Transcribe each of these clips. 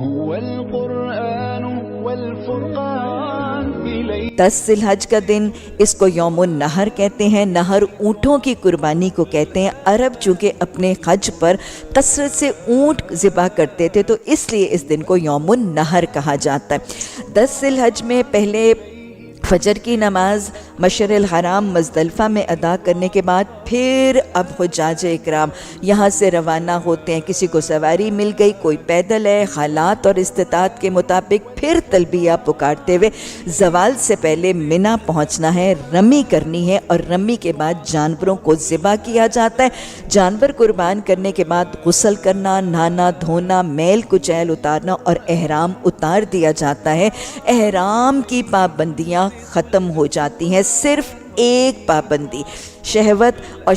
هو القرآن والفرقان 10 ذی الحج کا دن اس کو یوم النحر کہتے ہیں۔ نہر اونٹوں کی قربانی کو کہتے ہیں۔ عرب چونکہ اپنے حج پر کثرت سے اونٹ ذبح کرتے تھے تو اس لیے اس دن کو یوم النحر کہا جاتا ہے۔ 10 ذی الحج میں پہلے فجر کی نماز مشعر الحرام مزدلفہ میں ادا کرنے کے بعد پھر اب حجاج اکرام یہاں سے روانہ ہوتے ہیں۔ کسی کو سواری مل گئی، کوئی پیدل ہے، حالات اور استطاعت کے مطابق پھر تلبیہ پکارتے ہوئے زوال سے پہلے منی پہنچنا ہے، رمی کرنی ہے، اور رمی کے بعد جانوروں کو ذبح کیا جاتا ہے۔ جانور قربان کرنے کے بعد غسل کرنا، نہانا دھونا، میل کچیل اتارنا اور احرام اتار دیا جاتا ہے۔ احرام کی پابندیاں ختم ہو جاتی ہیں، صرف ایک پابندی شہوت اور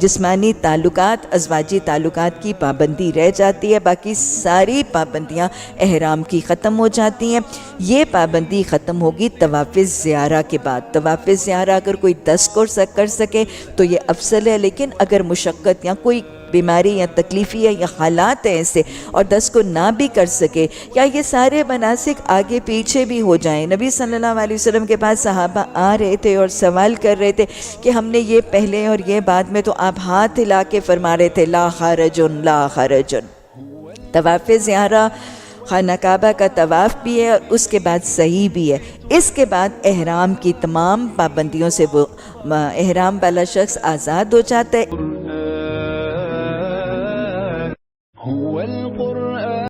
جسمانی تعلقات، ازواجی تعلقات کی پابندی رہ جاتی ہے، باقی ساری پابندیاں احرام کی ختم ہو جاتی ہیں۔ یہ پابندی ختم ہوگی طواف زیارہ کے بعد۔ طواف زیارہ اگر کوئی 10 کو کر سکے تو یہ افضل ہے، لیکن اگر مشقت یا کوئی بیماری یا تکلیفی ہے یا حالات ہیں ایسے اور 10 کو نہ بھی کر سکے، یا یہ سارے مناسک آگے پیچھے بھی ہو جائیں۔ نبی صلی اللہ علیہ وسلم کے پاس صحابہ آ رہے تھے اور سوال کر رہے تھے کہ ہم نے یہ پہلے اور یہ بعد میں، تو آپ ہاتھ ہلا کے فرما رہے تھے لا حرجن لا حرجن۔ طواف زیارہ خانہ کعبہ کا طواف بھی ہے اور اس کے بعد سعی بھی ہے۔ اس کے بعد احرام کی تمام پابندیوں سے وہ احرام والا شخص آزاد ہو جاتا ہے۔